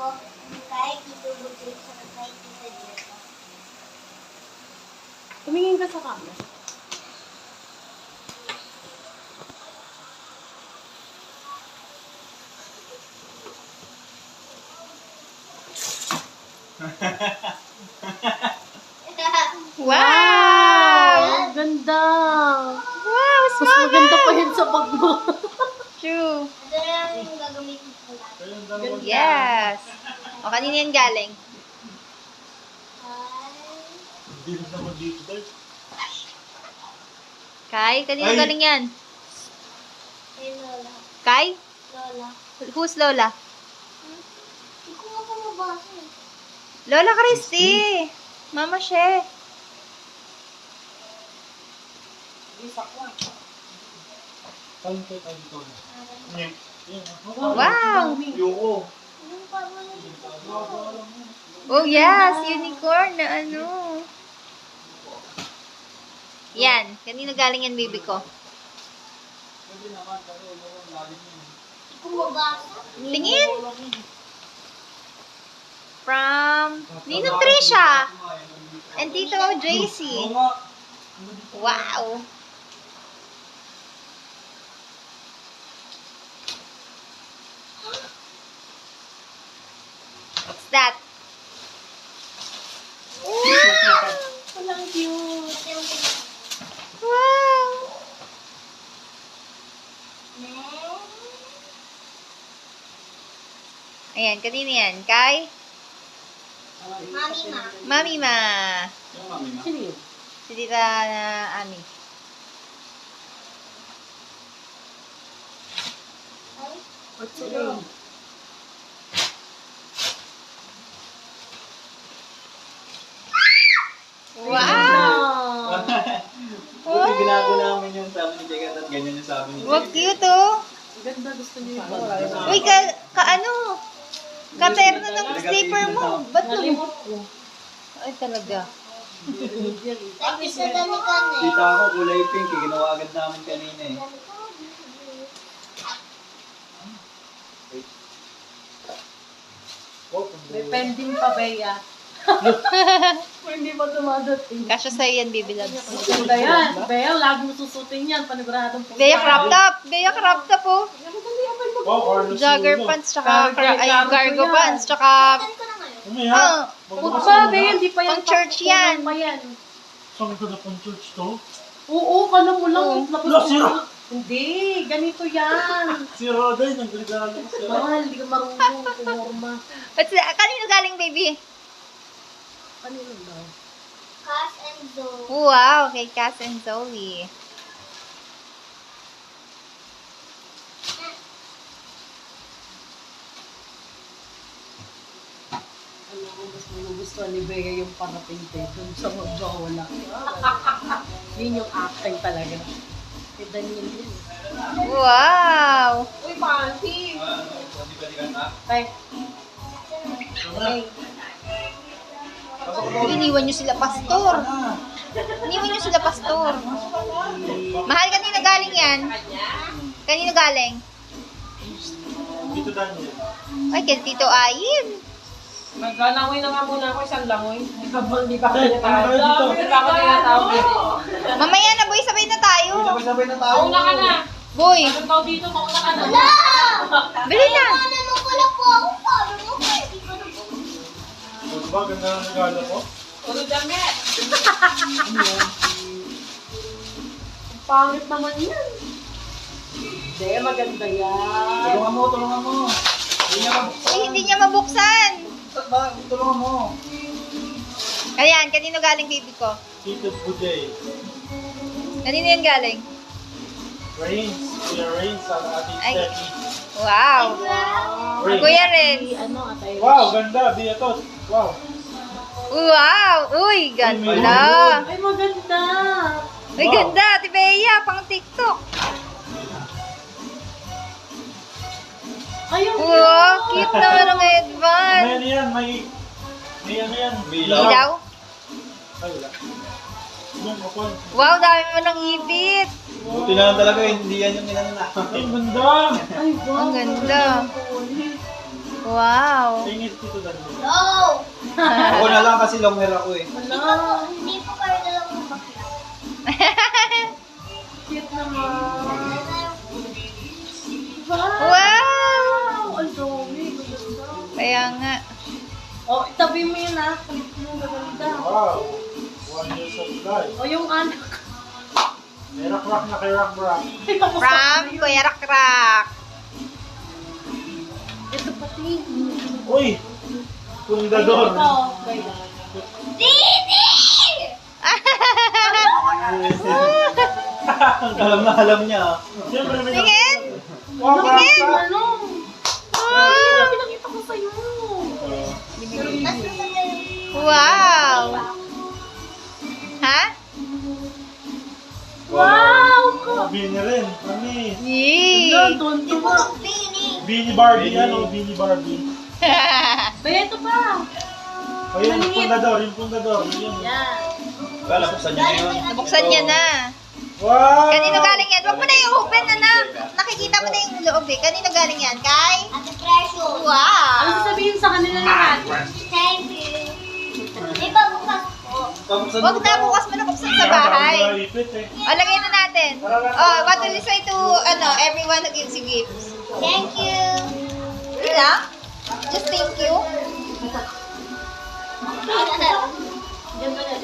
ko, kahit dito butik sa kahit dito dito. Tumingin ka sa camera. Wow! Ang ganda! Wow, Mas maganda pa yun sa bag mo. True. Ito na lang yung gagamitin ko lang. Yes. O, kanina yan galing? Hindi rin naman dito tayo. Kai? Kanina Ay! galing yan? Hey, Lola. Kai? Lola. Who's Lola? Hindi ko nga pa mabasa eh. Lola Christy. Mama She. Saan tayo tayo dito? Yan. Wow. Yoko. Yung pa mo na dito. Oh, yes. Unicorn na ano. Yan. Kanina galing yan, baby ko. Hindi ko mabasa. Tingin. From Ninong Trisha. And Tito JC. Wow. What's that? Walang cute. Wow. Ayan, kanina yan. Kay? Mami ma. Mami Ma. Sino yun? Si Tita Ami. What's your name? Wow. Buti binago namin yung sabi ni Jegat at ganyan yung sabi ni Wag cute oh. Ang ganda, gusto niyo yung bag. Uy, ano? Katerno ng slipper mo. Ba't mo? Nalimot ko. Ay, talaga. Ay, sa damitan eh. Tita ako, kulay pink. Ginawa agad namin kanina eh. Oh, May pending pa, Bea. Hindi pa dumadating. Kasya sa'yo yan, baby loves. Maganda yan. Bea, lagi mo susutin yan. Paniguradong po. Bea crop top. Bea crop top oh. oh, Carlos Jogger Yulo. pants, tsaka cargo yan. pants, tsaka Saan ko na ngayon? Ano yan? ah, Huwag pa, Bea, hindi pa yan. Pang church yan. Pa yan. Saan ka na pang church to? Oo, kala mo lang. Oo. Labas Wala, mo. sira. Hindi, ganito yan. Si Roday, nagregalo ko sila. Mahal, hindi ka marunong kumorma. kanino galing, baby? Kanino daw? Cass and Zoe. Wow, kay Cass and Zoe. Ano ko, mas magugustuhan ni Bea yung parating dun sa magwawala. Yun yung acting talaga. Si Daniel yun. Wow. Uy, panty! Tay. Hey. Iniwan nyo sila, pastor. Iniwan nyo sila, pastor. Mahal, kanino galing yan? Kanino galing? Dito Daniel. Ay, kay Tito Ayin. Naglangoy na nga muna ako, isang langoy. Hindi ka ba Tay, ano kayo dito? Hindi pa ako tinatawag. Mamaya na, boy, sabay na tayo. Sabay-sabay na tao. Mauna ka na. Boy, Anong tao dito? Mauna ka na. bili na. Ano mo pala po ako? Sabi mo ko, hindi ko na po. Diba, ganda ng regalo ko? Puro damit. Pangit naman yan. Hindi, maganda yan. Tulungan mo, tulungan mo. Hindi niya mabuksan. Ay, hindi niya mabuksan. Ba, tulungan mo. Ayan, kanino galing, baby ko? Tito Buday. Kanino yan galing? Rains. Kuya Rains ang ating Ay. Steffi. Wow. Rains. Kuya Ren. Ano, atay. Wow, ganda. Biatos. Wow. Wow. Uy, ganda. Ay, maganda. Uy, ganda. Tibeya, pang TikTok. Ay, ang Wow, cute naman ang headband. May ano yan, may ano yan. Ilaw? Ay, wala. Yung kapon. Wow, dami mo ng ibit. Buti na lang talaga, hindi yan yung inano na. Ang ganda! Ay, wow. Ang ganda. Kulit. Wow. Tingin dito dali. No! Ako na lang kasi long hair ako eh. Hindi po kayo dalawang bakla. Cute naman. Wow! Ang dami. Maganda. Kaya nga. Oh, itabi mo yun ah. Kulit mo maganda. Wow. 1 year supply. O yung anak. May rock na kay rock. From Kuya Rakrak. Ito pati. Uy! Fundador. Ito. Didi! Alam niya. Siyempre may Tingin! Wow, Tingin! rock. Ano? Wow! Pinakita ko sa'yo. Wow! Ha? Wow! Bini rin. Mami. Yee! Yan, tonto Di po ba? bini. Bini Barbie. Ano? Bini Barbie. Kaya ito pa. O yun, yung fundador. Yun. Yan. Kala, buksan niyo yun. Nabuksan niya na. Wow! Kanino galing yan? Huwag mo na i-open, anak. Nakikita mo na yung loob eh. Kanino galing yan? Kay? Ate Precious. Ano Wow! sasabihin sa kanila lahat? Thank you. Di ba bukas po? Huwag na, bukas mo na buksan sa bahay. Ipit eh. O, lagay na natin. Oh, what will you say to, everyone who gives you gifts? Thank you. Yun lang? Just thank you? Diyan ba na?